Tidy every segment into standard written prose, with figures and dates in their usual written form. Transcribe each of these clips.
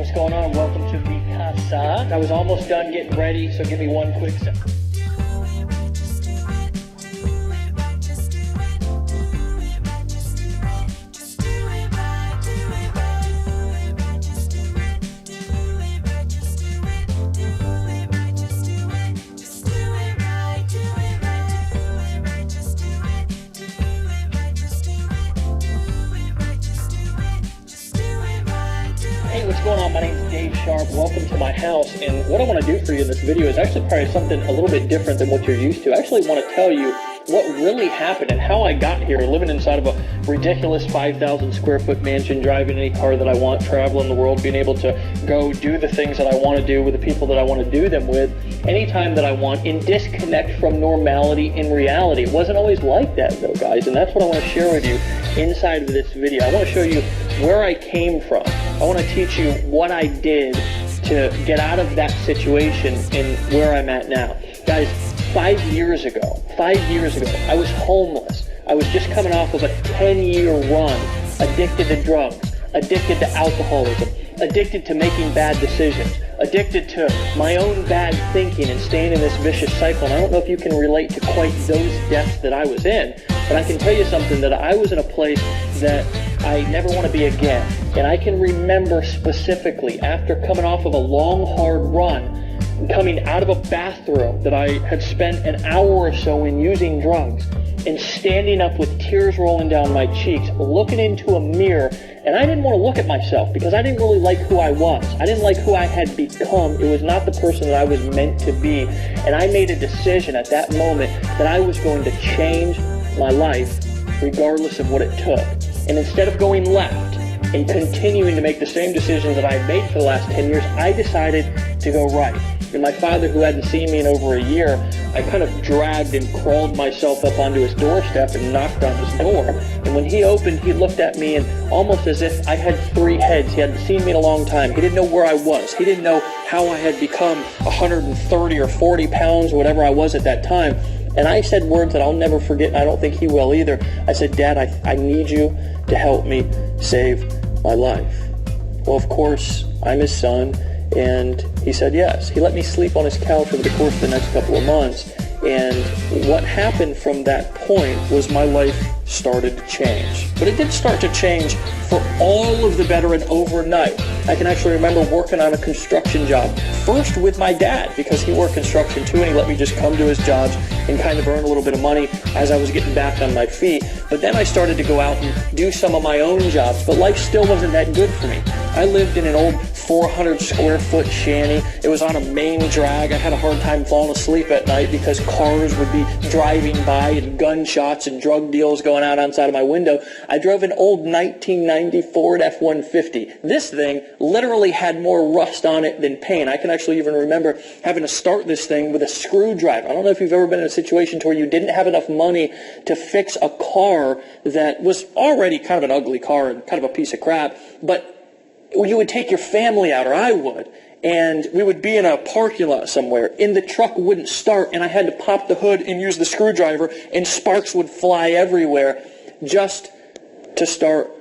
what's going on? Welcome to the casa. I was almost done getting ready, so give me one quick second. Hey, what's going on? My name's Dave Sharpe. Welcome to my house. And what I want to do for you in this video is actually probably something a little bit different than what you're used to. I actually want to tell you what really happened and how I got here, living inside of a ridiculous 5,000 square foot mansion, driving any car that I want, traveling the world, being able to go do the things that I want to do with the people that I want to do them with anytime that I want, and disconnect from normality in reality. It wasn't always like that though, guys, and that's what I want to share with you inside of this video. I want to show you where I came from. I want to teach you what I did to get out of that situation and where I'm at now. Guys, 5 years ago, I was homeless. I was just coming off of a 10-year run, addicted to drugs, addicted to alcoholism, addicted to making bad decisions, addicted to my own bad thinking and staying in this vicious cycle. And I don't know if you can relate to quite those depths that I was in, but I can tell you something, that I was in a place that I never want to be again. And I can remember specifically, after coming off of a long, hard run, coming out of a bathroom that I had spent an hour or so in using drugs, and standing up with tears rolling down my cheeks, looking into a mirror, and I didn't want to look at myself because I didn't really like who I was. I didn't like who I had become. It was not the person that I was meant to be. And I made a decision at that moment that I was going to change my life regardless of what it took. And instead of going left and continuing to make the same decisions that I had made for the last 10 years, I decided to go right. And my father, who hadn't seen me in over a year, I kind of dragged and crawled myself up onto his doorstep and knocked on his door. And when he opened, he looked at me, and almost as if I had three heads. He hadn't seen me in a long time. He didn't know where I was. He didn't know how I had become 130 or 40 pounds, whatever I was at that time. And I said words that I'll never forget, and I don't think he will either. I said, "Dad, I need you to help me save my life." Well, of course, I'm his son, and he said yes. He let me sleep on his couch over the course of the next couple of months. And what happened from that point was my life started to change. But it did start to change for all of the better and overnight. I can actually remember working on a construction job, first with my dad, because he worked construction too, and he let me just come to his jobs and kind of earn a little bit of money as I was getting back on my feet. But then I started to go out and do some of my own jobs, but life still wasn't that good for me. I lived in an old 400 square foot shanty. It was on a main drag. I had a hard time falling asleep at night because cars would be driving by and gunshots and drug deals going out outside of my window. I drove an old 1990 Ford F-150. This thing literally had more rust on it than paint. I can actually even remember having to start this thing with a screwdriver. I don't know if you've ever been in a situation to where you didn't have enough money to fix a car that was already kind of an ugly car and kind of a piece of crap, but you would take your family out, or I would, and we would be in a parking lot somewhere, and the truck wouldn't start, and I had to pop the hood and use the screwdriver, and sparks would fly everywhere just to start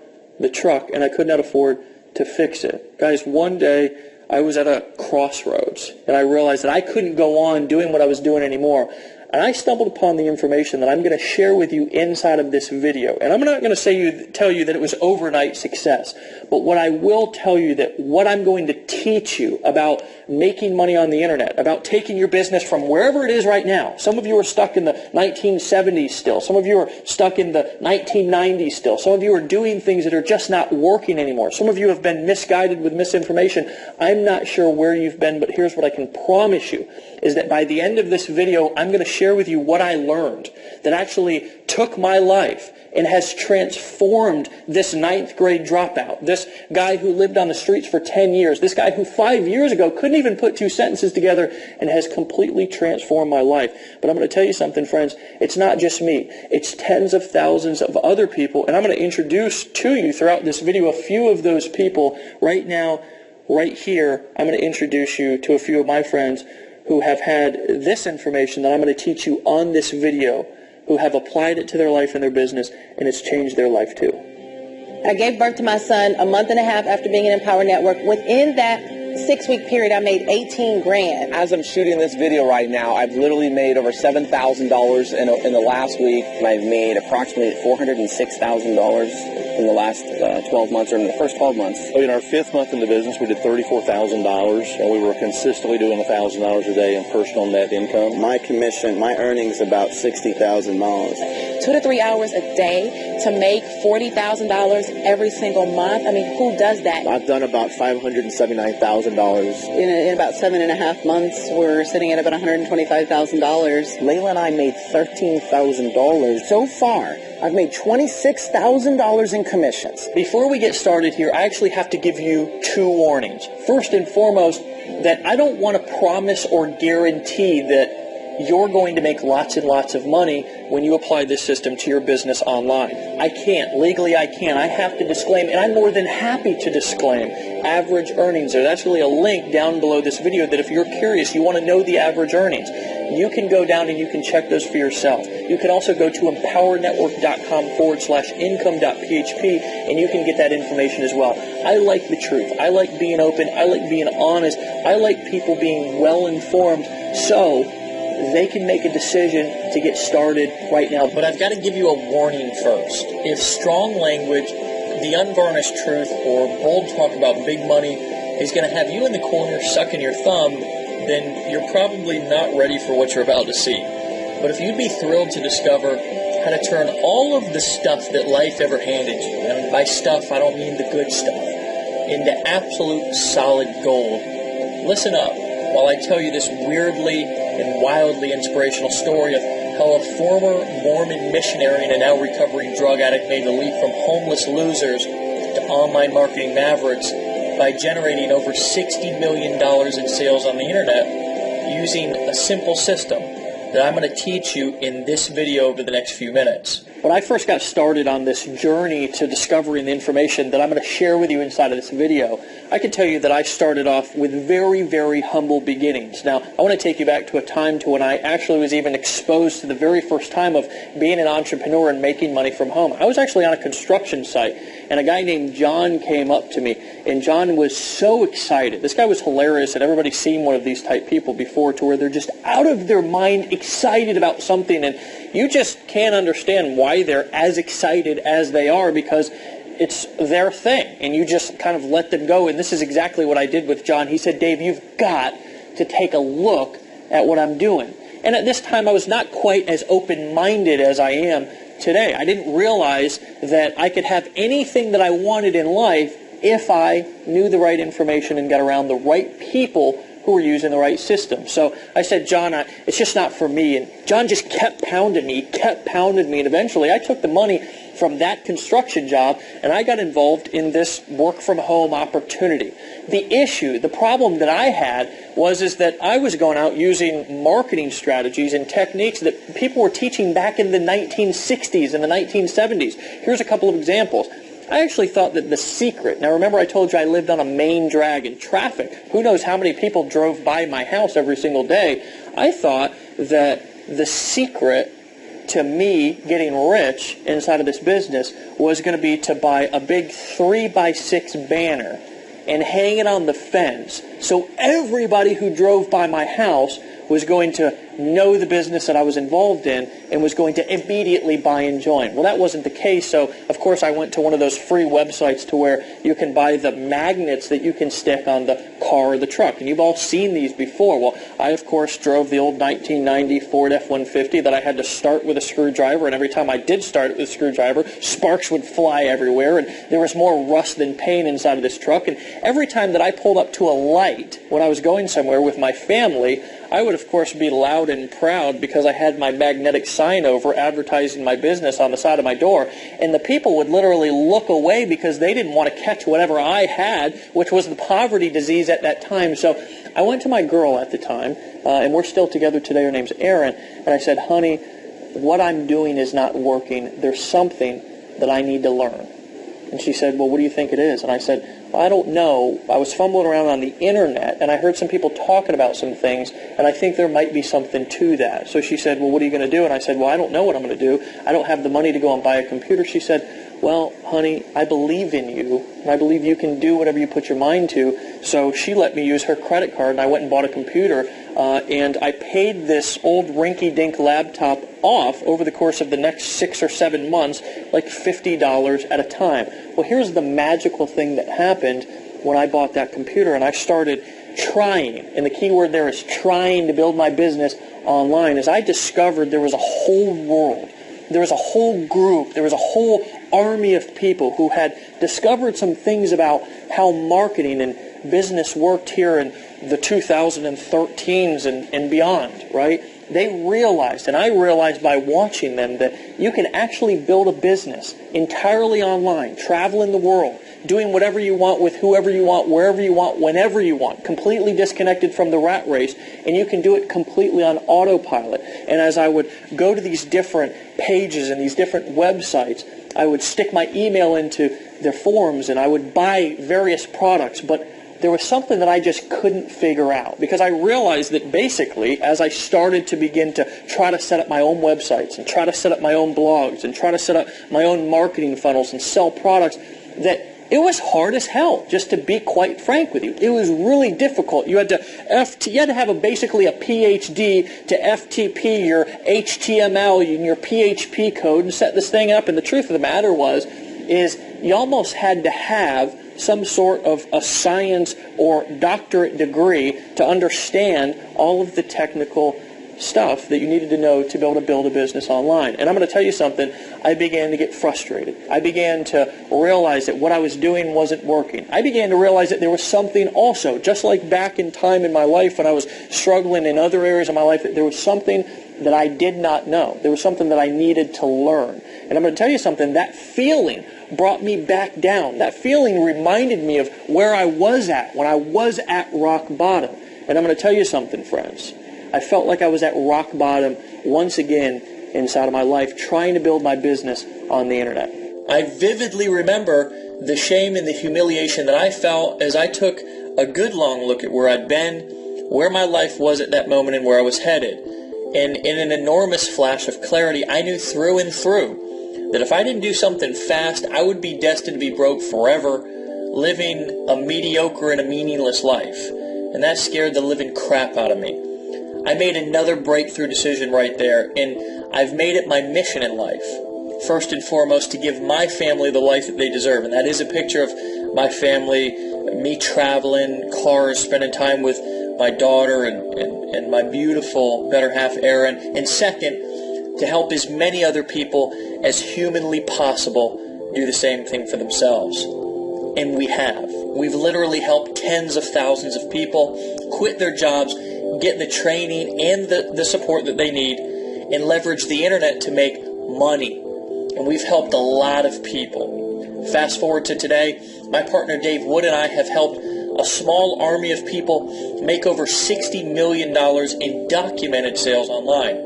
the truck, and I could not afford to fix it. Guys, one day I was at a crossroads, and I realized that I couldn't go on doing what I was doing anymore. And I stumbled upon the information that I'm going to share with you inside of this video. And I'm not going to tell you that it was overnight success. But what I will tell you, that what I'm going to teach you about making money on the internet, about taking your business from wherever it is right now. Some of you are stuck in the 1970s still. Some of you are stuck in the 1990s still. Some of you are doing things that are just not working anymore. Some of you have been misguided with misinformation. I'm not sure where you've been, but here's what I can promise you, is that by the end of this video, I'm going to share with you what I learned that actually took my life and has transformed this 9th grade dropout, this guy who lived on the streets for 10 years, this guy who 5 years ago couldn't even put two sentences together, and has completely transformed my life. But I'm going to tell you something, friends. It's not just me. It's tens of thousands of other people, and I'm going to introduce to you throughout this video a few of those people. Right now, right here, I'm going to introduce you to a few of my friends who have had this information that I'm going to teach you on this video, who have applied it to their life and their business, and it's changed their life too. I gave birth to my son a month and a half after being in Empower Network. Within that 6-week period, I made 18 grand. As I'm shooting this video right now, I've literally made over $7,000 in the last week. And I've made approximately $406,000 in the last 12 months, or in the first 12 months. In our 5th month in the business, we did $34,000, and we were consistently doing $1,000 a day in personal net income. My commission, my earnings, about $60,000. 2 to 3 hours a day to make $40,000 every single month. I mean, who does that? I've done about $579,000. In about 7.5 months, we're sitting at about $125,000. Layla and I made $13,000. So far, I've made $26,000 in commissions. Before we get started here, I actually have to give you 2 warnings. First and foremost, that I don't want to promise or guarantee that you're going to make lots and lots of money when you apply this system to your business online. I can't. Legally, I can't. I have to disclaim, and I'm more than happy to disclaim, average earnings. There's actually a link down below this video that if you're curious, you want to know the average earnings, you can go down and you can check those for yourself. You can also go to empowernetwork.com/income.php and you can get that information as well. I like the truth. I like being open. I like being honest. I like people being well informed so they can make a decision to get started right now. But I've got to give you a warning first. If strong language, the unvarnished truth, or bold talk about big money is going to have you in the corner sucking your thumb, then you're probably not ready for what you're about to see. But if you'd be thrilled to discover how to turn all of the stuff that life ever handed you, and by stuff I don't mean the good stuff, into absolute solid gold, listen up while I tell you this weirdly and wildly inspirational story of how a former Mormon missionary and a now recovering drug addict made the leap from homeless losers to online marketing mavericks by generating over $60 million in sales on the internet using a simple system that I'm going to teach you in this video over the next few minutes. When I first got started on this journey to discovering the information that I'm going to share with you inside of this video, I can tell you that I started off with very, very humble beginnings. Now, I want to take you back to a time to when I actually was even exposed to the very first time of being an entrepreneur and making money from home. I was actually on a construction site, and a guy named John came up to me, and John was so excited. This guy was hilarious, and everybody's seen one of these type people before, to where they're just out of their mind excited about something, and you just can't understand why they're as excited as they are, because it's their thing, and you just kind of let them go. And this is exactly what I did with John. He said, "Dave, you've got to take a look at what I'm doing." And at this time, I was not quite as open-minded as I am today. I didn't realize that I could have anything that I wanted in life if I knew the right information and got around the right people who were using the right system. So I said, "John, it's just not for me." And John just kept pounding me, and eventually I took the money from that construction job and I got involved in this work-from-home opportunity. The problem that I had is that I was going out using marketing strategies and techniques that people were teaching back in the 1960s and the 1970s. Here's a couple of examples. I actually thought that the secret, now remember I told you I lived on a main drag in traffic. Who knows how many people drove by my house every single day. I thought that the secret to me getting rich inside of this business was going to be to buy a big 3x6 banner and hang it on the fence so everybody who drove by my house was going to know the business that I was involved in and was going to immediately buy and join. Well, that wasn't the case, so of course I went to one of those free websites to where you can buy the magnets that you can stick on the car or the truck, and you've all seen these before. Well, I of course drove the old 1990 Ford F-150 that I had to start with a screwdriver, and every time I did start it with a screwdriver, sparks would fly everywhere, and there was more rust than paint inside of this truck, and every time that I pulled up to a light when I was going somewhere with my family, I would, of course, be loud and proud because I had my magnetic sign over advertising my business on the side of my door, and the people would literally look away because they didn't want to catch whatever I had, which was the poverty disease at that time. So I went to my girl at the time, and we're still together today. Her name's Erin, and I said, "Honey, what I'm doing is not working. There's something that I need to learn." And she said, "Well, what do you think it is?" And I said, "Well, I don't know. I was fumbling around on the internet, and I heard some people talking about some things, and I think there might be something to that." So she said, "Well, what are you going to do?" And I said, "Well, I don't know what I'm going to do. I don't have the money to go and buy a computer." She said, well, honey, I believe in you, and I believe you can do whatever you put your mind to. So she let me use her credit card, and I went and bought a computer, and I paid this old rinky-dink laptop off over the course of the next 6 or 7 months, like $50 at a time. Well, here's the magical thing that happened when I bought that computer, and I started trying, and the key word there is trying to build my business online, as I discovered there was a whole world. There was a whole group, there was a whole army of people who had discovered some things about how marketing and business worked here in the 2013s and beyond, right? They realized, and I realized by watching them, that you can actually build a business entirely online, traveling the world, doing whatever you want with whoever you want, wherever you want, whenever you want, completely disconnected from the rat race, and you can do it completely on autopilot. And as I would go to these different pages and these different websites, I would stick my email into their forums and I would buy various products, but there was something that I just couldn't figure out, because I realized that basically as I started to begin to try to set up my own websites and try to set up my own blogs and try to set up my own marketing funnels and sell products, that it was hard as hell, just to be quite frank with you. It was really difficult. You had to have basically a PhD to FTP your HTML and your PHP code and set this thing up. And the truth of the matter is you almost had to have some sort of a science or doctorate degree to understand all of the technical stuff that you needed to know to be able to build a business online. And I'm going to tell you something, I began to get frustrated. I began to realize that what I was doing wasn't working. I began to realize that there was something also, just like back in time in my life when I was struggling in other areas of my life, that there was something that I did not know. There was something that I needed to learn. And I'm going to tell you something, that feeling brought me back down. That feeling reminded me of where I was at when I was at rock bottom. And I'm going to tell you something, friends. I felt like I was at rock bottom once again inside of my life, trying to build my business on the internet. I vividly remember the shame and the humiliation that I felt as I took a good long look at where I'd been, where my life was at that moment, and where I was headed. And in an enormous flash of clarity, I knew through and through that if I didn't do something fast, I would be destined to be broke forever, living a mediocre and a meaningless life. And that scared the living crap out of me. I made another breakthrough decision right there, and I've made it my mission in life, first and foremost, to give my family the life that they deserve. And that is a picture of my family, me traveling, cars, spending time with my daughter and my beautiful better half, Erin. And second, to help as many other people as humanly possible do the same thing for themselves. And we have. We've literally helped tens of thousands of people quit their jobs, get the training and the support that they need, and leverage the internet to make money. And we've helped a lot of people. Fast forward to today, my partner Dave Wood and I have helped a small army of people make over $60 million in documented sales online.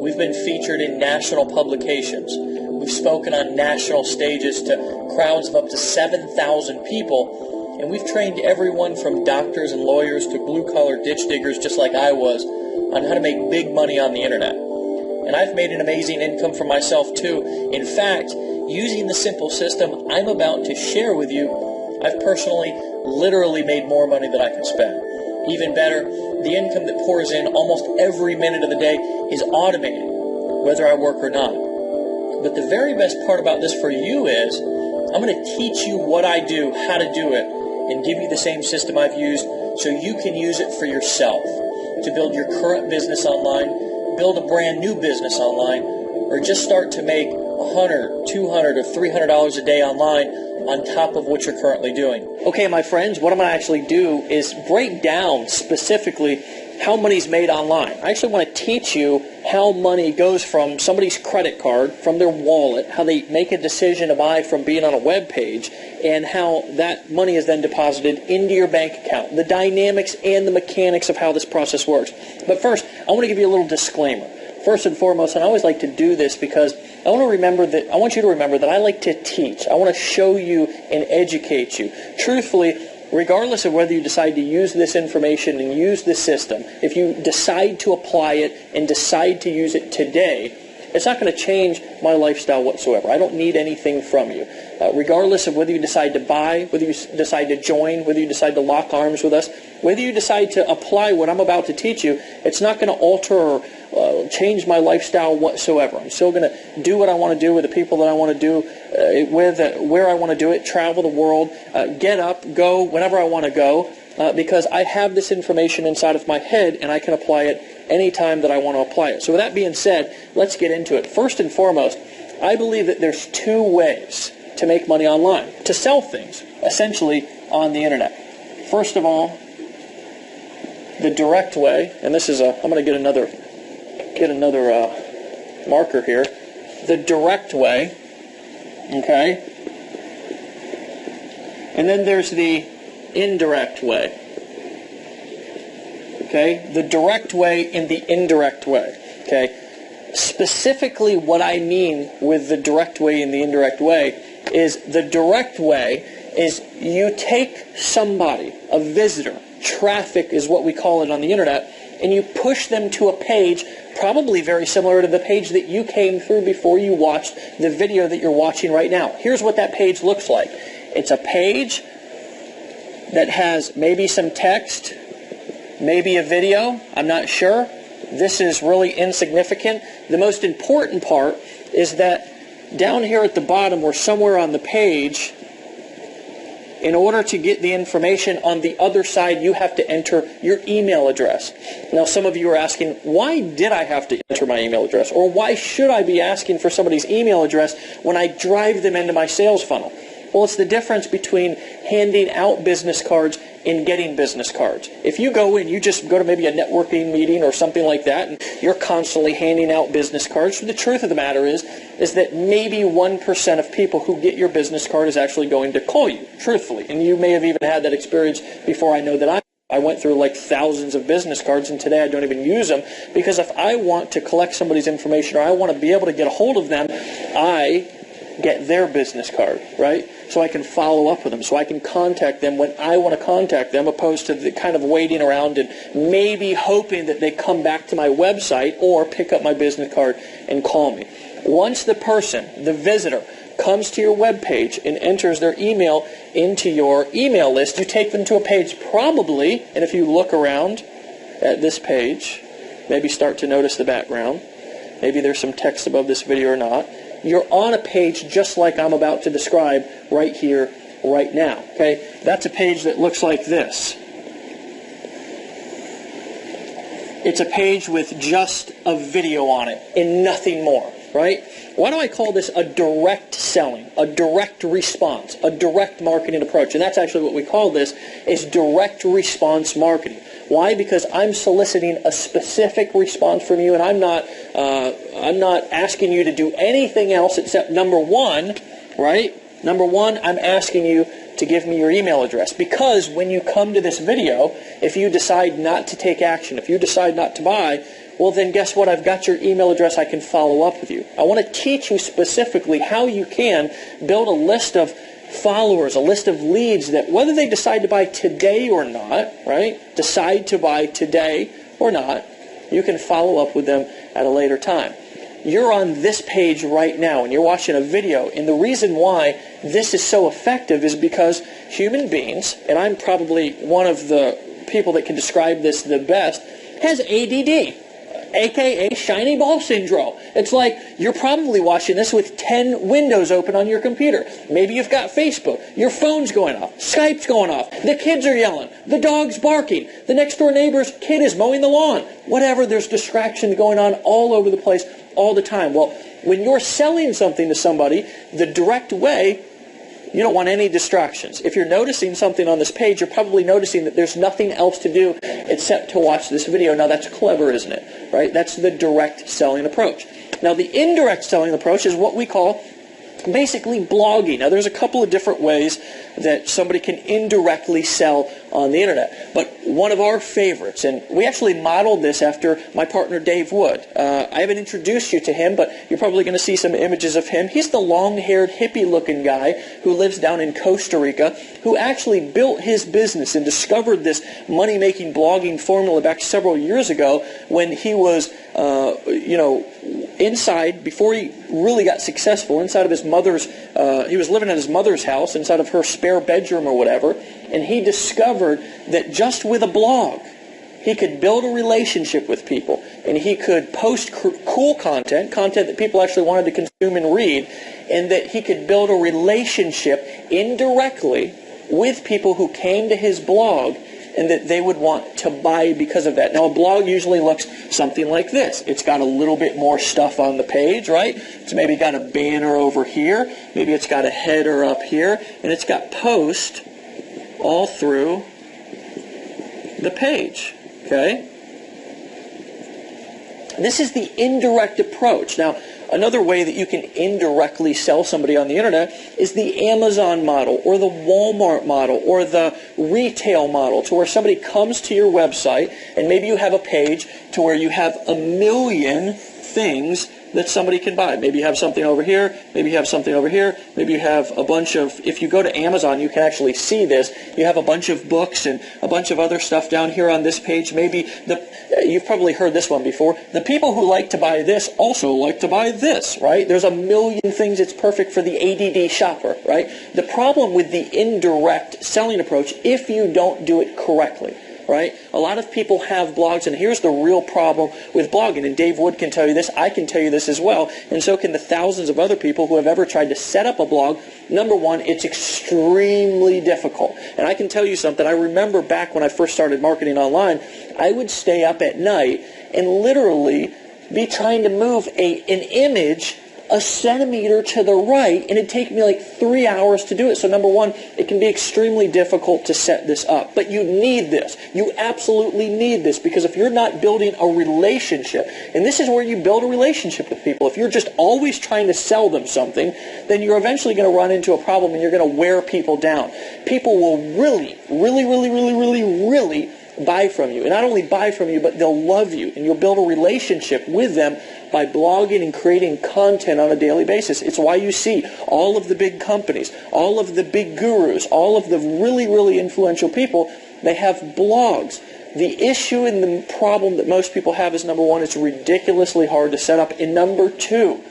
We've been featured in national publications. We've spoken on national stages to crowds of up to 7,000 people. And we've trained everyone from doctors and lawyers to blue-collar ditch diggers, just like I was, on how to make big money on the internet. And I've made an amazing income for myself too. In fact, using the simple system I'm about to share with you, I've personally literally made more money than I could spend. Even better, the income that pours in almost every minute of the day is automated, whether I work or not. But the very best part about this for you is I'm going to teach you what I do, how to do it, and give you the same system I've used so you can use it for yourself to build your current business online, build a brand new business online, or just start to make $100, $200, or $300 a day online on top of what you're currently doing. Okay, my friends, what I'm going to actually do is break down specifically how money's made online. I actually want to teach you how money goes from somebody's credit card, from their wallet, how they make a decision to buy from being on a web page, and how that money is then deposited into your bank account, the dynamics and the mechanics of how this process works. But first, I want to give you a little disclaimer. First and foremost, and I always like to do this because I want you to remember that I like to teach. I want to show you and educate you. Truthfully, regardless of whether you decide to use this information and use this system, if you decide to apply it and decide to use it today, It's not going to change my lifestyle whatsoever. I don't need anything from you. Regardless of whether you decide to buy, whether you decide to join, whether you decide to lock arms with us, whether you decide to apply what I'm about to teach you, it's not going to alter or change my lifestyle whatsoever. I'm still going to do what I want to do with the people that I want to do with, where I want to do it, travel the world, get up, go whenever I want to go, because I have this information inside of my head and I can apply it anytime that I want to apply it. So with that being said, let's get into it. First and foremost, I believe that there's two ways to make money online, to sell things, essentially on the internet. First of all, the direct way, and this is I'm going to get another marker here. The direct way, okay, and then there's the indirect way. Okay, the direct way and the indirect way. Okay, specifically, what I mean with the direct way and the indirect way is the direct way is you take somebody, a visitor, traffic is what we call it on the internet, and you push them to a page probably very similar to the page that you came through before you watched the video that you're watching right now. Here's what that page looks like. It's a page that has maybe some text, maybe a video, I'm not sure. This is really insignificant. The most important part is that down here at the bottom or somewhere on the page, in order to get the information on the other side, you have to enter your email address. Now, some of you are asking, why did I have to enter my email address? Or why should I be asking for somebody's email address when I drive them into my sales funnel? Well, it's the difference between handing out business cards and getting business cards. If you go in, you just go to maybe a networking meeting or something like that, and you're constantly handing out business cards, the truth of the matter is that maybe 1% of people who get your business card is actually going to call you, truthfully. And you may have even had that experience before. I know that I went through like thousands of business cards, and today I don't even use them, because if I want to collect somebody's information or I want to be able to get a hold of them, I get their business card, right? So I can follow up with them, so I can contact them when I want to contact them, opposed to the kind of waiting around and maybe hoping that they come back to my website or pick up my business card and call me. Once the person, the visitor, comes to your web page and enters their email into your email list, you take them to a page probably, and if you look around at this page, maybe start to notice the background, maybe there's some text above this video or not, you're on a page just like I'm about to describe right here, right now. Okay, that's a page that looks like this. It's a page with just a video on it and nothing more, right? Why do I call this a direct selling, a direct response, a direct marketing approach? And that's actually what we call this, is direct response marketing. Why? Because I'm soliciting a specific response from you, and I'm not asking you to do anything else except number one, right? Number one, I'm asking you to give me your email address, because when you come to this video, if you decide not to take action, if you decide not to buy, well then guess what? I've got your email address. I can follow up with you. I want to teach you specifically how you can build a list of followers, a list of leads that whether they decide to buy today or not, right? Decide to buy today or not, you can follow up with them at a later time. You're on this page right now and you're watching a video, and the reason why this is so effective is because human beings, and I'm probably one of the people that can describe this the best, has ADD. AKA shiny ball syndrome. It's like you're probably watching this with 10 windows open on your computer. Maybe you've got Facebook. Your phone's going off. Skype's going off. The kids are yelling. The dog's barking. The next door neighbor's kid is mowing the lawn. Whatever, there's distractions going on all over the place all the time. Well, when you're selling something to somebody, the direct way, you don't want any distractions. If you're noticing something on this page, you're probably noticing that there's nothing else to do except to watch this video. Now that's clever, isn't it? Right? That's the direct selling approach. Now the indirect selling approach is what we call basically blogging. Now there's a couple of different ways that somebody can indirectly sell on the internet. But one of our favorites, and we actually modeled this after my partner Dave Wood. I haven't introduced you to him, but you're probably going to see some images of him. He's the long-haired, hippie-looking guy who lives down in Costa Rica, who actually built his business and discovered this money-making blogging formula back several years ago when he was, inside, before he really got successful, inside of his mother's, he was living at his mother's house, inside of her spare bedroom or whatever, and he discovered that just with a blog, he could build a relationship with people, and he could post cool content that people actually wanted to consume and read, and that he could build a relationship indirectly with people who came to his blog and that they would want to buy because of that. Now, a blog usually looks something like this. It's got a little bit more stuff on the page, right? It's maybe got a banner over here. Maybe it's got a header up here. And it's got post all through the page, okay? This is the indirect approach. Now, another way that you can indirectly sell somebody on the internet is the Amazon model or the Walmart model or the retail model, to where somebody comes to your website and maybe you have a page to where you have a million things that somebody can buy. Maybe you have something over here, maybe you have something over here, maybe you have a bunch of, if you go to Amazon, you can actually see this, you have a bunch of books and a bunch of other stuff down here on this page. Maybe you've probably heard this one before. The people who like to buy this also like to buy this, right? There's a million things. It's perfect for the ADD shopper, right? The problem with the indirect selling approach, if you don't do it correctly, right? A lot of people have blogs, and here's the real problem with blogging, and Dave Wood can tell you this, I can tell you this as well, and so can the thousands of other people who have ever tried to set up a blog. Number one, it's extremely difficult. And I can tell you something, I remember back when I first started marketing online, I would stay up at night and literally be trying to move an image a centimeter to the right, and it'd take me like 3 hours to do it. So number one, it can be extremely difficult to set this up. But you need this. You absolutely need this, because if you're not building a relationship, and this is where you build a relationship with people, if you're just always trying to sell them something, then you're eventually going to run into a problem and you're going to wear people down. People will really buy from you. And not only buy from you, but they'll love you. And you'll build a relationship with them by blogging and creating content on a daily basis. It's why you see all of the big companies, all of the big gurus, all of the really influential people, they have blogs. The issue and the problem that most people have is, number one, it's ridiculously hard to set up. And number two,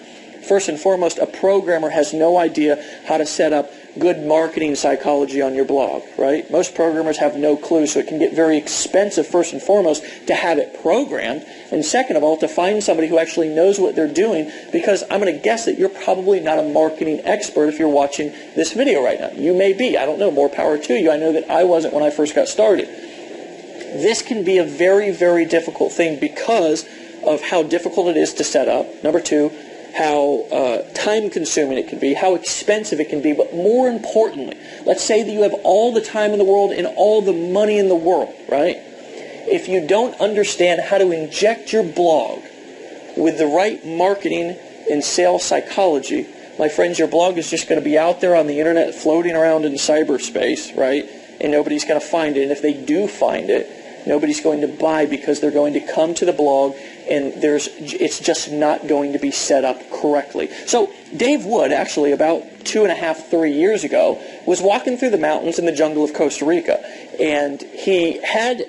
first and foremost, a programmer has no idea how to set up good marketing psychology on your blog, right? Most programmers have no clue, so it can get very expensive, first and foremost, to have it programmed, and second of all, to find somebody who actually knows what they're doing, because I'm going to guess that you're probably not a marketing expert if you're watching this video right now. You may be. I don't know. More power to you. I know that I wasn't when I first got started. This can be a very difficult thing because of how difficult it is to set up. Number two, how time-consuming it can be, how expensive it can be, but more importantly, let's say that you have all the time in the world and all the money in the world, right? If you don't understand how to inject your blog with the right marketing and sales psychology, my friends, your blog is just going to be out there on the internet floating around in cyberspace, right? And nobody's going to find it. And if they do find it, nobody's going to buy, because they're going to come to the blog and it's just not going to be set up correctly. So Dave Wood, actually about 2.5, 3 years ago, was walking through the mountains in the jungle of Costa Rica, and he had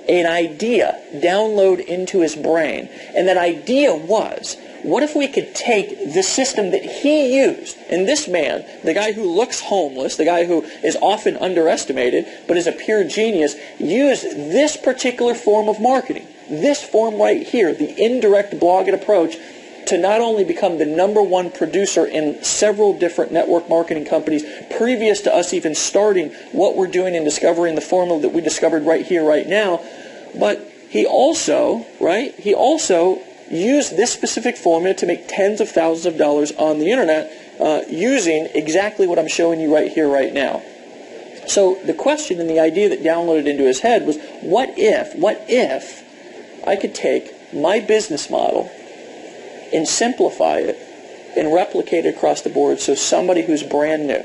an idea download into his brain, and that idea was, what if we could take the system that he used, and this man, the guy who looks homeless, the guy who is often underestimated, but is a pure genius, used this particular form of marketing, this form right here, the indirect blogging approach, to not only become the #1 producer in several different network marketing companies previous to us even starting what we're doing and discovering the formula that we discovered right here, right now, but he also used this specific formula to make tens of thousands of dollars on the internet using exactly what I'm showing you right here, right now. So the question and the idea that downloaded into his head was, what if I could take my business model and simplify it and replicate it across the board, so somebody who's brand new,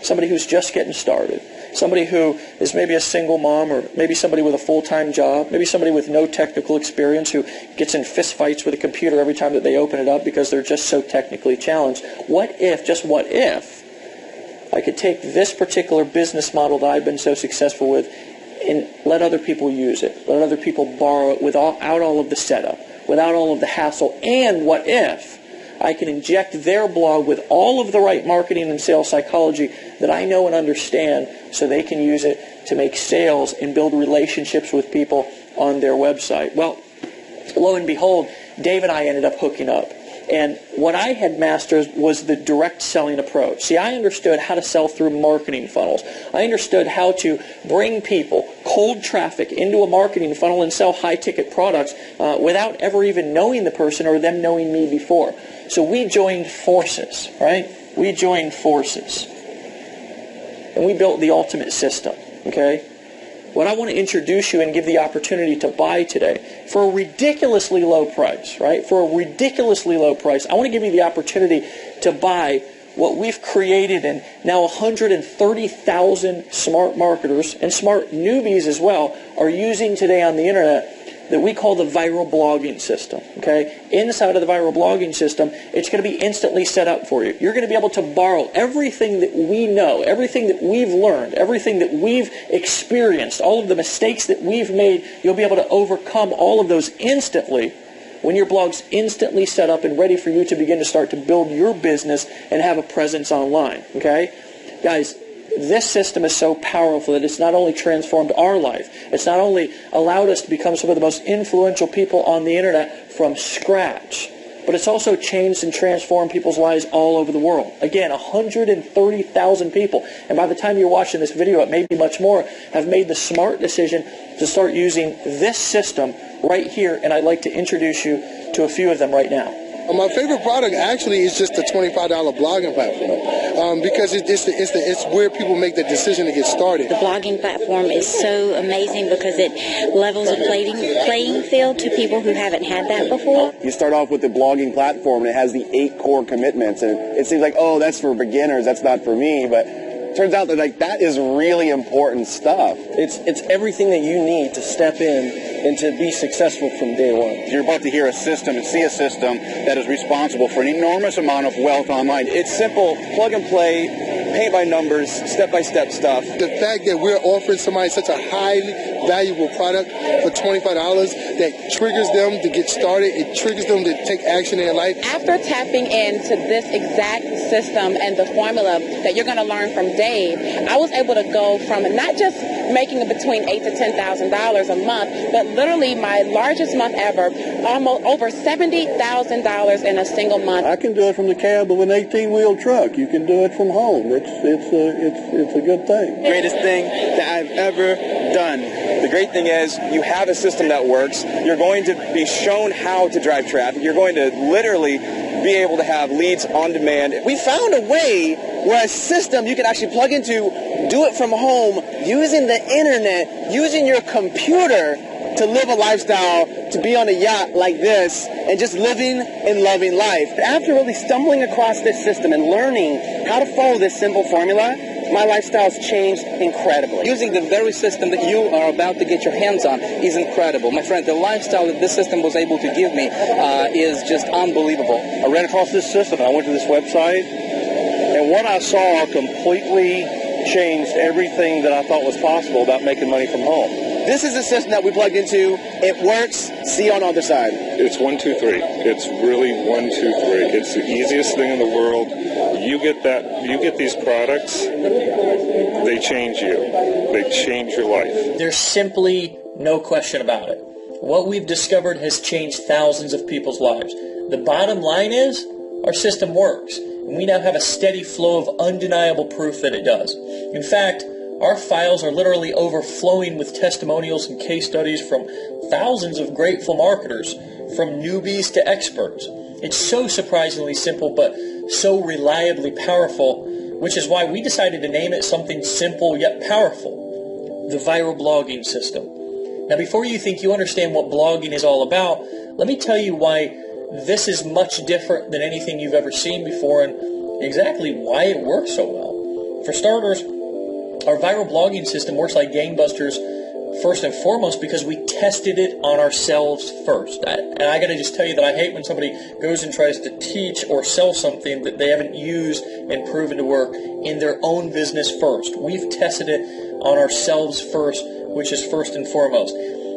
somebody who's just getting started, somebody who is maybe a single mom, or maybe somebody with a full-time job, maybe somebody with no technical experience who gets in fist fights with a computer every time that they open it up because they're just so technically challenged. What if, just what if, I could take this particular business model that I've been so successful with and let other people use it, let other people borrow it without all of the setup, without all of the hassle, and what if I can inject their blog with all of the right marketing and sales psychology that I know and understand so they can use it to make sales and build relationships with people on their website. Well, lo and behold, Dave and I ended up hooking up. And what I had mastered was the direct selling approach. See, I understood how to sell through marketing funnels. I understood how to bring people, cold traffic, into a marketing funnel and sell high-ticket products without ever even knowing the person or them knowing me before. So we joined forces, right? We joined forces. And we built the ultimate system, okay? What I want to introduce you and give the opportunity to buy today for a ridiculously low price, right? For a ridiculously low price, I want to give you the opportunity to buy what we've created, and now 130,000 smart marketers and smart newbies as well are using today on the internet, that we call the viral blogging system, okay? Inside of the viral blogging system, it's going to be instantly set up for you. You're going to be able to borrow everything that we know, everything that we've learned, everything that we've experienced, all of the mistakes that we've made. You'll be able to overcome all of those instantly when your blog's instantly set up and ready for you to begin to start to build your business and have a presence online, okay? Guys, this system is so powerful that it's not only transformed our life, it's not only allowed us to become some of the most influential people on the internet from scratch, but it's also changed and transformed people's lives all over the world. Again, 130,000 people. And by the time you're watching this video, it may be much more, have made the smart decision to start using this system right here. And I'd like to introduce you to a few of them right now. My favorite product actually is just the $25 blogging platform because it's where people make the decision to get started. The blogging platform is so amazing because it levels a playing field to people who haven't had that before. You start off with the blogging platform and it has the 8 core commitments, and it seems like, oh, that's for beginners, that's not for me, but turns out that that is really important stuff. It's everything that you need to step in and to be successful from day one. You're about to hear a system and see a system that is responsible for an enormous amount of wealth online. It's simple, plug and play, paint by numbers, step-by-step stuff. The fact that we're offering somebody such a highly valuable product for $25 that triggers them to get started, it triggers them to take action in their life. After tapping into this exact system and the formula that you're going to learn from Dave, I was able to go from not just making between $8,000 to $10,000 a month, but literally my largest month ever, almost over $70,000 in a single month. I can do it from the cab of an 18-wheel truck. You can do it from home. It's a good thing. Greatest thing that I've ever done. The great thing is you have a system that works. You're going to be shown how to drive traffic. You're going to literally be able to have leads on demand. We found a way where a system you can actually plug into, do it from home, using the internet, using your computer to live a lifestyle, to be on a yacht like this, and just living and loving life. After really stumbling across this system and learning how to follow this simple formula, my lifestyle's changed incredibly. Using the very system that you are about to get your hands on is incredible. My friend, the lifestyle that this system was able to give me is just unbelievable. I ran across this system. I went to this website, and what I saw completely changed everything that I thought was possible about making money from home. This is the system that we plugged into. It works. See you on the other side. It's 1, 2, 3. It's really 1, 2, 3. It's the easiest thing in the world. You get these products, they change you. They change your life. There's simply no question about it. What we've discovered has changed thousands of people's lives. The bottom line is, our system works. And we now have a steady flow of undeniable proof that it does. In fact, our files are literally overflowing with testimonials and case studies from thousands of grateful marketers, from newbies to experts. It's so surprisingly simple, but so reliably powerful, which is why we decided to name it something simple yet powerful: the viral blogging system. Now, before you think you understand what blogging is all about, let me tell you why this is much different than anything you've ever seen before and exactly why it works so well. For starters, our viral blogging system works like gangbusters first and foremost because we tested it on ourselves first. And I got to just tell you that I hate when somebody goes and tries to teach or sell something that they haven't used and proven to work in their own business first. We've tested it on ourselves first, which is first and foremost.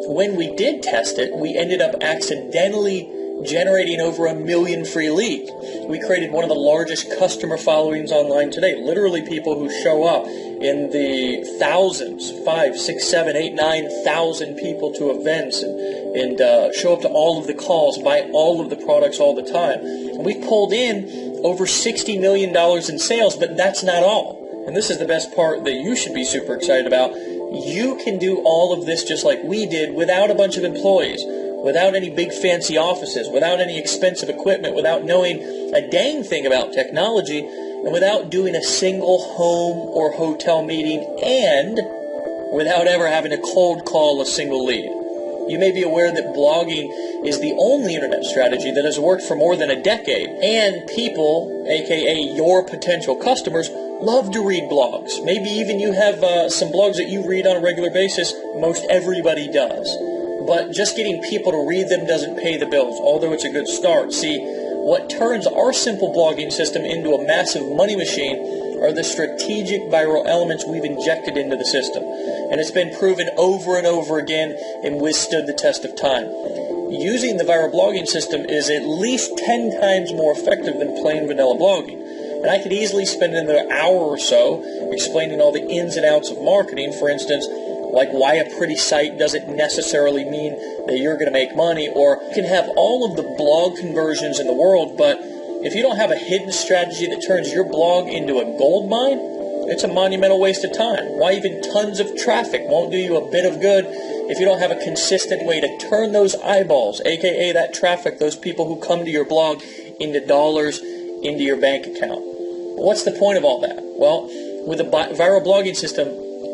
When we did test it, we ended up accidentally generating over 1 million free leads. We created one of the largest customer followings online today. Literally people who show up in the thousands, 5, 6, 7, 8, 9,000 people to events and show up to all of the calls, buy all of the products all the time. And we pulled in over $60 million in sales, but that's not all. And this is the best part that you should be super excited about. You can do all of this just like we did without a bunch of employees, without any big fancy offices, without any expensive equipment, without knowing a dang thing about technology, and without doing a single home or hotel meeting, and without ever having to cold call a single lead. You may be aware that blogging is the only internet strategy that has worked for more than a decade, and people, aka your potential customers, love to read blogs. Maybe even you have some blogs that you read on a regular basis. Most everybody does. But just getting people to read them doesn't pay the bills, although it's a good start. See, what turns our simple blogging system into a massive money machine are the strategic viral elements we've injected into the system. And it's been proven over and over again and withstood the test of time. Using the viral blogging system is at least 10 times more effective than plain vanilla blogging. And I could easily spend another hour or so explaining all the ins and outs of marketing, for instance, like why a pretty site doesn't necessarily mean that you're going to make money, or you can have all of the blog conversions in the world, but if you don't have a hidden strategy that turns your blog into a gold mine, it's a monumental waste of time. Why even tons of traffic won't do you a bit of good if you don't have a consistent way to turn those eyeballs, aka that traffic, those people who come to your blog, into dollars into your bank account. What's the point of all that? Well, with a viral blogging system,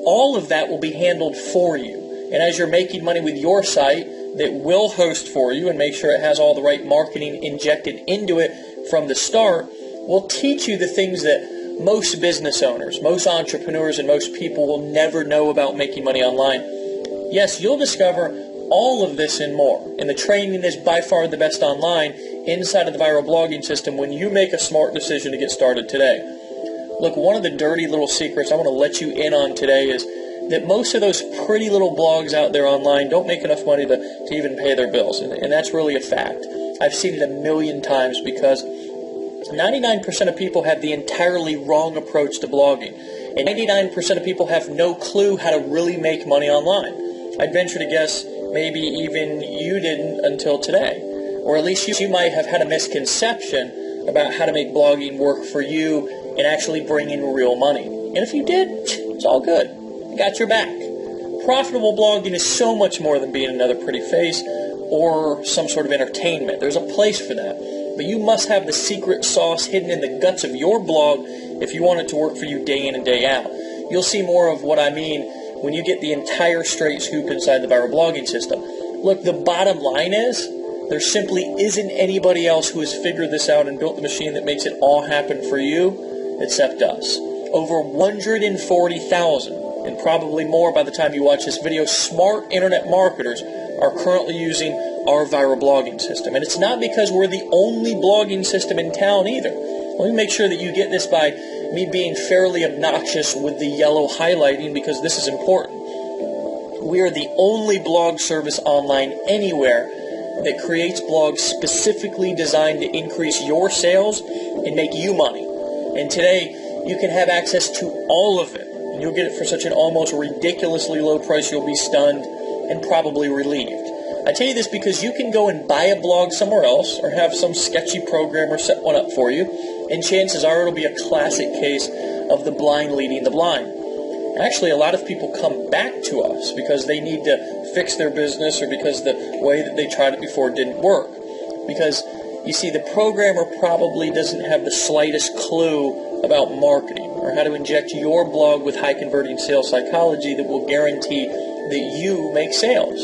all of that will be handled for you. And as you're making money with your site that will host for you and make sure it has all the right marketing injected into it from the start, we'll teach you the things that most business owners, most entrepreneurs, and most people will never know about making money online. Yes, you'll discover all of this and more. And the training is by far the best online inside of the viral blogging system when you make a smart decision to get started today. Look, one of the dirty little secrets I want to let you in on today is that most of those pretty little blogs out there online don't make enough money to even pay their bills. And that's really a fact. I've seen it a million times because 99% of people have the entirely wrong approach to blogging. And 99% of people have no clue how to really make money online. I'd venture to guess maybe even you didn't until today. Or at least you might have had a misconception about how to make blogging work for you and actually bring in real money. And if you did, it's all good. I got your back. Profitable blogging is so much more than being another pretty face or some sort of entertainment. There's a place for that. But you must have the secret sauce hidden in the guts of your blog if you want it to work for you day in and day out. You'll see more of what I mean when you get the entire straight scoop inside the viral blogging system. Look, the bottom line is, there simply isn't anybody else who has figured this out and built the machine that makes it all happen for you except us. Over 140,000, and probably more by the time you watch this video, smart internet marketers are currently using our viral blogging system. And it's not because we're the only blogging system in town either. Let me make sure that you get this by me being fairly obnoxious with the yellow highlighting because this is important. We are the only blog service online anywhere that creates blogs specifically designed to increase your sales and make you money. And today, you can have access to all of it. And you'll get it for such an almost ridiculously low price you'll be stunned and probably relieved. I tell you this because you can go and buy a blog somewhere else or have some sketchy programmer set one up for you, and chances are it'll be a classic case of the blind leading the blind. Actually, a lot of people come back to us because they need to fix their business or because the way that they tried it before didn't work. Because, you see, the programmer probably doesn't have the slightest clue about marketing or how to inject your blog with high-converting sales psychology that will guarantee that you make sales.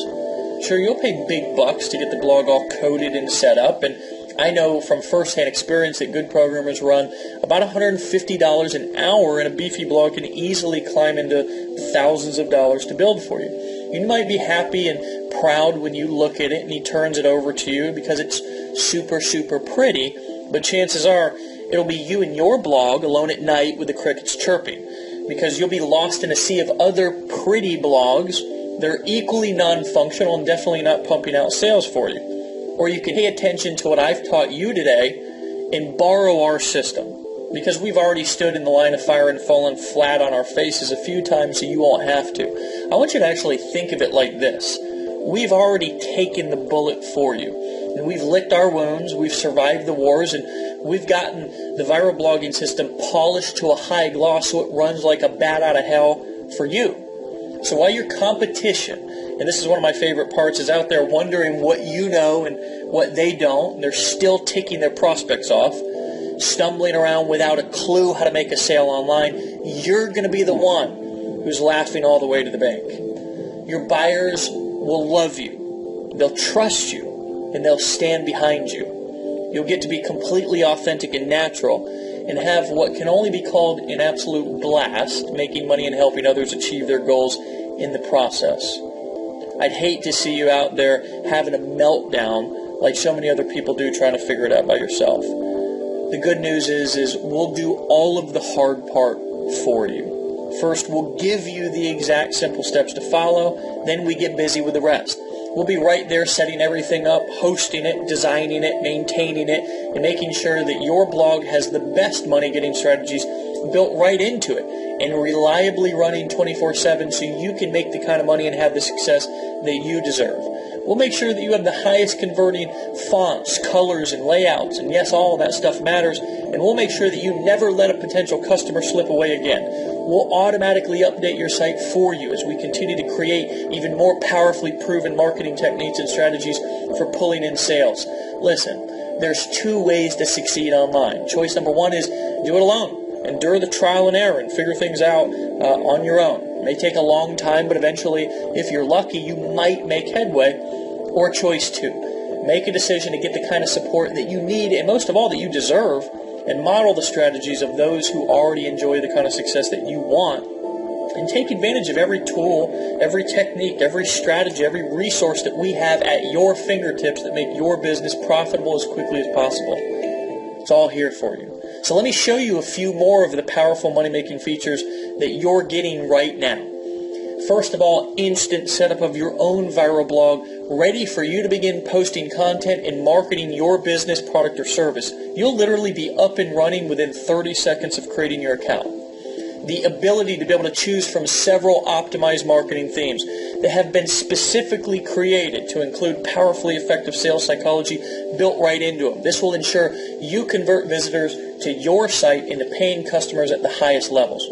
Sure, you'll pay big bucks to get the blog all coded and set up, and I know from firsthand experience that good programmers run about $150 an hour, and a beefy blog can easily climb into thousands of dollars to build for you. You might be happy and proud when you look at it and he turns it over to you because it's super, super pretty, but chances are it'll be you and your blog alone at night with the crickets chirping, because you'll be lost in a sea of other pretty blogs that are equally non-functional and definitely not pumping out sales for you. Or you can pay attention to what I've taught you today and borrow our system, because we've already stood in the line of fire and fallen flat on our faces a few times, so you won't have to. I want you to actually think of it like this. We've already taken the bullet for you, and we've licked our wounds, we've survived the wars, and we've gotten the viral blogging system polished to a high gloss so it runs like a bat out of hell for you. So while your competition, and this is one of my favorite parts, is out there wondering what you know and what they don't, and they're still ticking their prospects off, stumbling around without a clue how to make a sale online, you're going to be the one who's laughing all the way to the bank. Your buyers will love you, they'll trust you, and they'll stand behind you. You'll get to be completely authentic and natural and have what can only be called an absolute blast, making money and helping others achieve their goals in the process. I'd hate to see you out there having a meltdown like so many other people do trying to figure it out by yourself. The good news is we'll do all of the hard part for you. First, we'll give you the exact simple steps to follow, then we get busy with the rest. We'll be right there setting everything up, hosting it, designing it, maintaining it, and making sure that your blog has the best money-getting strategies built right into it and reliably running 24/7 so you can make the kind of money and have the success that you deserve. We'll make sure that you have the highest converting fonts, colors, and layouts, and yes, all of that stuff matters, and we'll make sure that you never let a potential customer slip away again. We'll automatically update your site for you as we continue to create even more powerfully proven marketing techniques and strategies for pulling in sales. Listen, there's two ways to succeed online. Choice number one is do it alone. Endure the trial and error and figure things out on your own. It may take a long time, but eventually, if you're lucky, you might make headway. Or choice two, make a decision to get the kind of support that you need and most of all that you deserve, and model the strategies of those who already enjoy the kind of success that you want, and take advantage of every tool, every technique, every strategy, every resource that we have at your fingertips that make your business profitable as quickly as possible. It's all here for you. So let me show you a few more of the powerful money-making features that you're getting right now. First of all, instant setup of your own viral blog, ready for you to begin posting content and marketing your business, product, or service. You'll literally be up and running within 30 seconds of creating your account. The ability to be able to choose from several optimized marketing themes that have been specifically created to include powerfully effective sales psychology built right into them. This will ensure you convert visitors to your site into paying customers at the highest levels.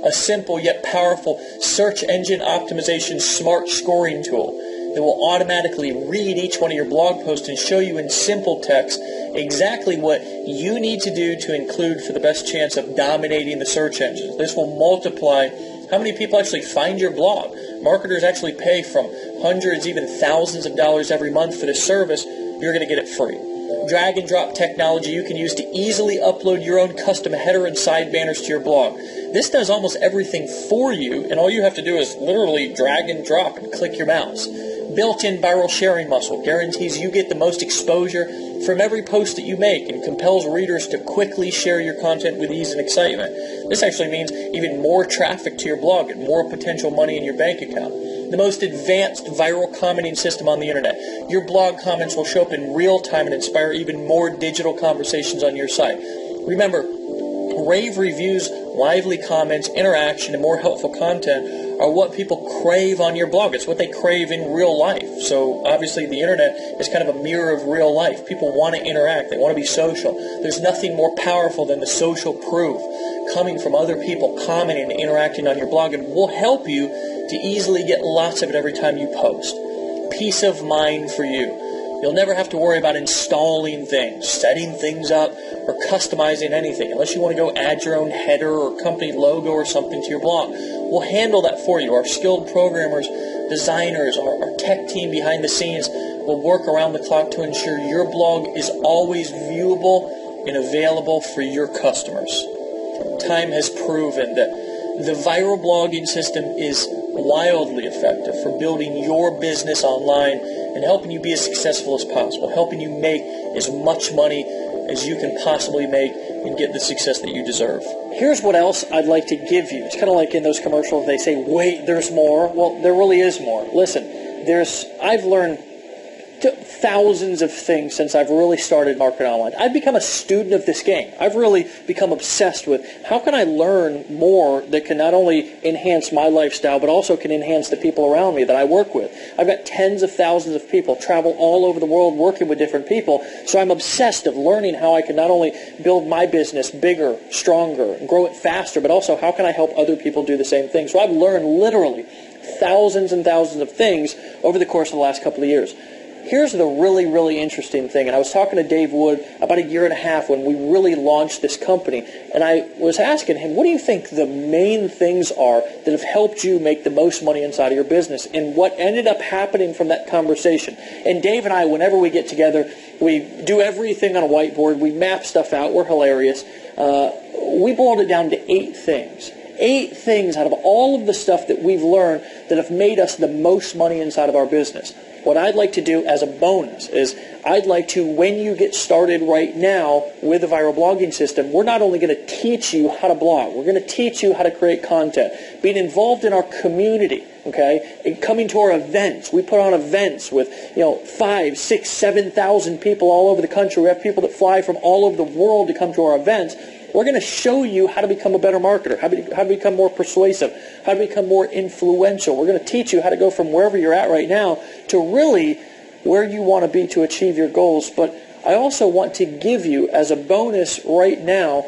A simple yet powerful search engine optimization smart scoring tool that will automatically read each one of your blog posts and show you in simple text exactly what you need to do to include for the best chance of dominating the search engines. This will multiply how many people actually find your blog. Marketers actually pay from hundreds, even thousands of dollars every month for this service. You're going to get it free. Drag and drop technology you can use to easily upload your own custom header and side banners to your blog. This does almost everything for you, and all you have to do is literally drag and drop and click your mouse. Built-in viral sharing muscle guarantees you get the most exposure from every post that you make and compels readers to quickly share your content with ease and excitement. This actually means even more traffic to your blog and more potential money in your bank account. The most advanced viral commenting system on the internet. Your blog comments will show up in real time and inspire even more digital conversations on your site. Remember, rave reviews, lively comments, interaction, and more helpful content are what people crave on your blog. It's what they crave in real life. So obviously the internet is kind of a mirror of real life. People want to interact. They want to be social. There's nothing more powerful than the social proof coming from other people commenting and interacting on your blog, and will help you to easily get lots of it every time you post. Peace of mind for you. You'll never have to worry about installing things, setting things up, or customizing anything, unless you want to go add your own header or company logo or something to your blog. We'll handle that for you. Our skilled programmers, designers, our tech team behind the scenes will work around the clock to ensure your blog is always viewable and available for your customers. Time has proven that the viral blogging system is wildly effective for building your business online and helping you be as successful as possible, helping you make as much money as you can possibly make and get the success that you deserve. Here's what else I'd like to give you. It's kind of like in those commercials, they say, wait, there's more. Well, there really is more. Listen, I've learned thousands of things since I've really started marketing online. I've become a student of this game. I've really become obsessed with how can I learn more that can not only enhance my lifestyle, but also can enhance the people around me that I work with. I've got tens of thousands of people travel all over the world working with different people, so I'm obsessed of learning how I can not only build my business bigger, stronger, and grow it faster, but also how can I help other people do the same thing. So I've learned literally thousands and thousands of things over the course of the last couple of years. Here's the really, really interesting thing, and I was talking to Dave Wood about a year and a half when we really launched this company, and I was asking him, what do you think the main things are that have helped you make the most money inside of your business? And what ended up happening from that conversation, and Dave and I, whenever we get together, we do everything on a whiteboard, we map stuff out, we're hilarious. We boiled it down to 8 things. 8 things out of all of the stuff that we've learned that have made us the most money inside of our business. What I'd like to do as a bonus is I'd like to, when you get started right now with the viral blogging system, we're not only going to teach you how to blog, we're going to teach you how to create content, being involved in our community, okay, and coming to our events. We put on events with, 5, 6, 7,000 people all over the country. We have people that fly from all over the world to come to our events. We're going to show you how to become a better marketer, how to become more persuasive, how to become more influential. We're going to teach you how to go from wherever you're at right now to really where you want to be to achieve your goals. But I also want to give you, as a bonus right now,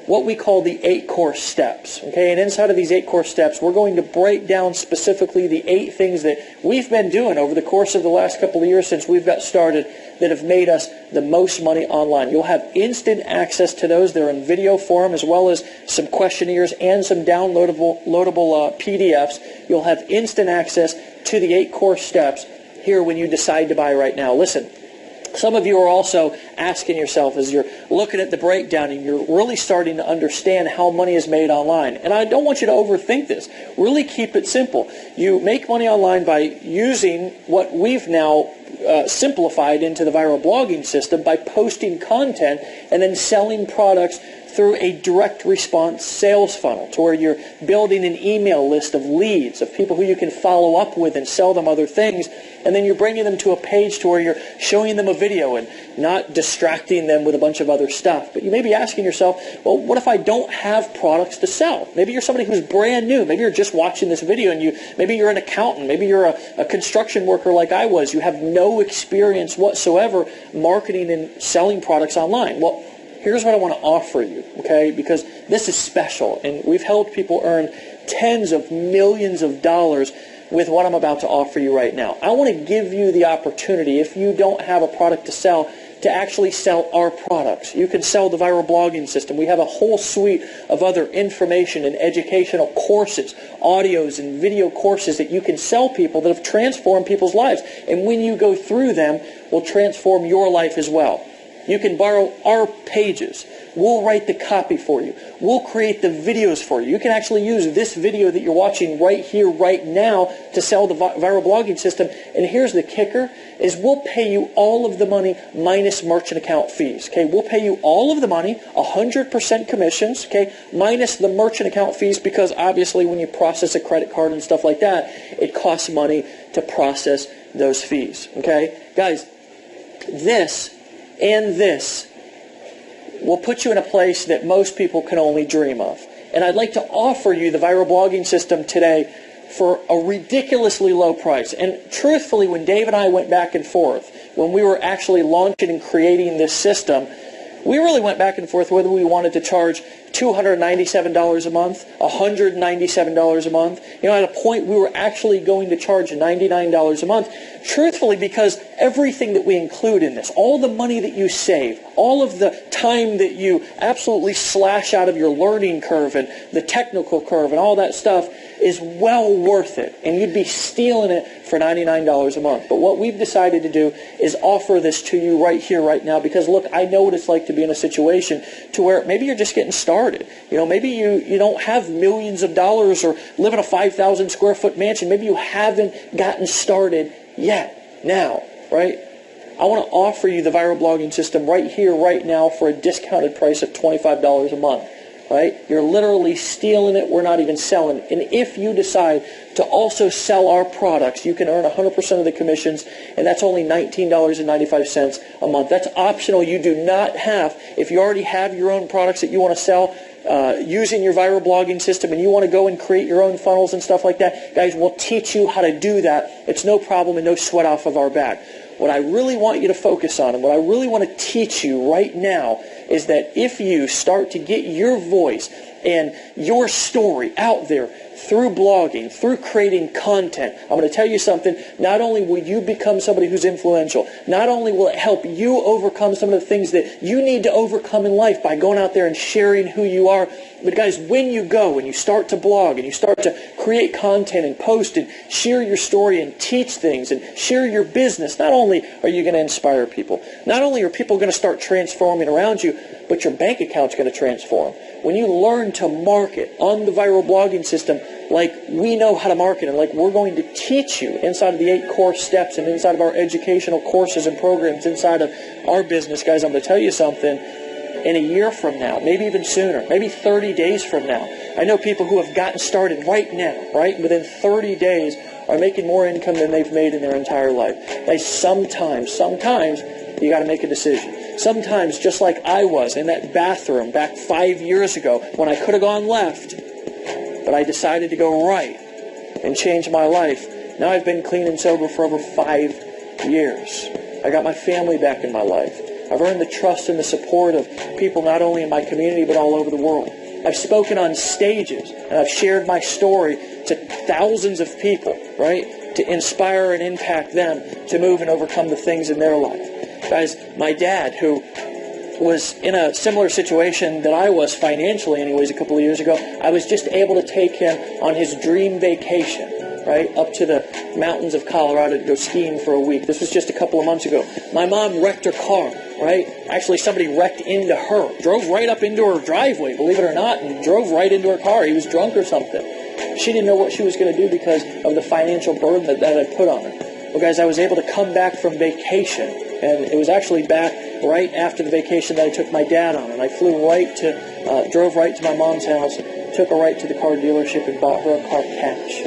what we call the 8 core steps. Okay, and inside of these 8 core steps, we're going to break down specifically the 8 things that we've been doing over the course of the last couple of years since we've got started that have made us the most money online. You'll have instant access to those. They're in video form, as well as some questionnaires and some downloadable PDFs. You'll have instant access to the 8 core steps here when you decide to buy right now. Listen, some of you are also asking yourself as you're looking at the breakdown and you're really starting to understand how money is made online. And I don't want you to overthink this. Really keep it simple. You make money online by using what we've now simplified into the viral blogging system by posting content and then selling products through a direct response sales funnel to where you're building an email list of leads, of people who you can follow up with and sell them other things, and then you're bringing them to a page to where you're showing them a video and not distracting them with a bunch of other stuff. But you may be asking yourself, well, what if I don't have products to sell? Maybe you're somebody who's brand new. Maybe you're just watching this video and maybe you're an accountant. Maybe you're a construction worker like I was. You have no experience whatsoever marketing and selling products online. Well, here's what I want to offer you, okay? Because this is special, and we've helped people earn tens of millions of dollars with what I'm about to offer you right now. I want to give you the opportunity, if you don't have a product to sell, to actually sell our products. You can sell the viral blogging system. We have a whole suite of other information and educational courses, audios and video courses that you can sell people that have transformed people's lives. And when you go through them, will transform your life as well. You can borrow our pages. We'll write the copy for you. We'll create the videos for you. You can actually use this video that you're watching right here, right now, to sell the viral blogging system. And here's the kicker, is we'll pay you all of the money minus merchant account fees. Okay, we'll pay you all of the money, 100% commissions, okay, minus the merchant account fees, because obviously when you process a credit card and stuff like that, it costs money to process those fees. Okay, guys, this and this will put you in a place that most people can only dream of. And I'd like to offer you the viral blogging system today for a ridiculously low price. And truthfully, when Dave and I went back and forth, when we were actually launching and creating this system, we really went back and forth whether we wanted to charge $297 a month, $197 a month. You know, at a point we were actually going to charge $99 a month, truthfully, because everything that we include in this, all the money that you save, all of the time that you absolutely slash out of your learning curve and the technical curve and all that stuff is well worth it. And you'd be stealing it for $99 a month. But what we've decided to do is offer this to you right here, right now, because look, I know what it's like to be in a situation to where maybe you're just getting started. You know, maybe you don't have millions of dollars or live in a 5,000 square foot mansion. Maybe you haven't gotten started yet. Now, right? I want to offer you the viral blogging system right here, right now for a discounted price of $25 a month. Right? You're literally stealing it. We're not even selling it. And if you decide to also sell our products, you can earn 100% of the commissions, and that's only $19.95 a month. That's optional. You do not have, if you already have your own products that you want to sell using your viral blogging system and you want to go and create your own funnels and stuff like that, guys, we'll teach you how to do that. It's no problem and no sweat off of our back. What I really want you to focus on and what I really want to teach you right now is that if you start to get your voice and your story out there through blogging, through creating content, I'm going to tell you something, not only will you become somebody who's influential, not only will it help you overcome some of the things that you need to overcome in life by going out there and sharing who you are, but guys, when you go and you start to blog and you start to create content and post and share your story and teach things and share your business, not only are you going to inspire people, not only are people going to start transforming around you, but your bank account's going to transform. When you learn to market on the viral blogging system like we know how to market and like we're going to teach you inside of the 8 core steps and inside of our educational courses and programs inside of our business, guys, I'm going to tell you something. In a year from now, maybe even sooner, maybe 30 days from now, I know people who have gotten started right now, right, within 30 days are making more income than they've made in their entire life. Guys, sometimes you got to make a decision. Sometimes, just like I was in that bathroom back 5 years ago when I could have gone left, but I decided to go right and change my life. Now I've been clean and sober for over 5 years. I got my family back in my life. I've earned the trust and the support of people not only in my community but all over the world. I've spoken on stages and I've shared my story to thousands of people, right, to inspire and impact them to move and overcome the things in their life. Guys, my dad, who was in a similar situation that I was financially anyways a couple of years ago, I was just able to take him on his dream vacation, right, up to the mountains of Colorado to go skiing for a week. This was just a couple of months ago. My mom wrecked her car, right? Actually, somebody wrecked into her, drove right up into her driveway, believe it or not, and drove right into her car. He was drunk or something. She didn't know what she was going to do because of the financial burden that had put on her. Well, guys, I was able to come back from vacation, and it was actually back right after the vacation that I took my dad on, and I drove right to my mom's house, took her right to the car dealership, and bought her a car cash.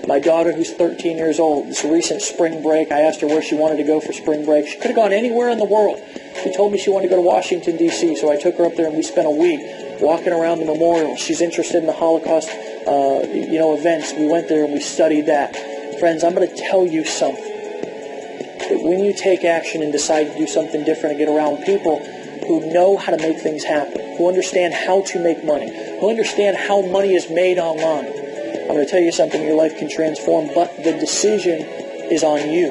My daughter, who's 13 years old, this recent spring break, I asked her where she wanted to go for spring break. She could have gone anywhere in the world. She told me she wanted to go to Washington, D.C., so I took her up there and we spent a week walking around the memorial. She's interested in the Holocaust, events. We went there and we studied that. Friends, I'm going to tell you something. That when you take action and decide to do something different and get around people who know how to make things happen, who understand how to make money, who understand how money is made online, I'm going to tell you something, your life can transform, but the decision is on you.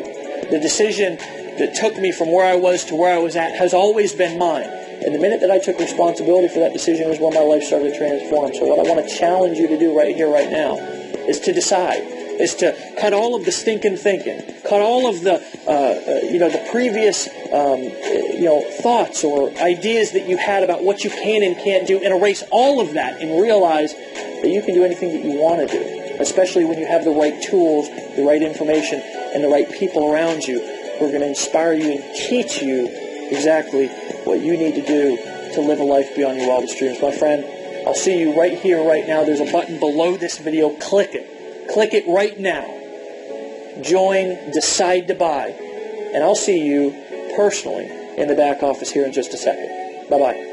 The decision that took me from where I was to where I was at has always been mine. And the minute that I took responsibility for that decision is when my life started to transform. So what I want to challenge you to do right here, right now, is to decide, is to cut all of the stinking thinking, cut all of the previous thoughts or ideas that you had about what you can and can't do, and erase all of that and realize that you can do anything that you want to do, especially when you have the right tools, the right information, and the right people around you who are going to inspire you and teach you exactly what you need to do to live a life beyond your wildest dreams. My friend, I'll see you right here, right now. There's a button below this video. Click it. Click it right now. Join, decide to buy, and I'll see you personally in the back office here in just a second. Bye-bye.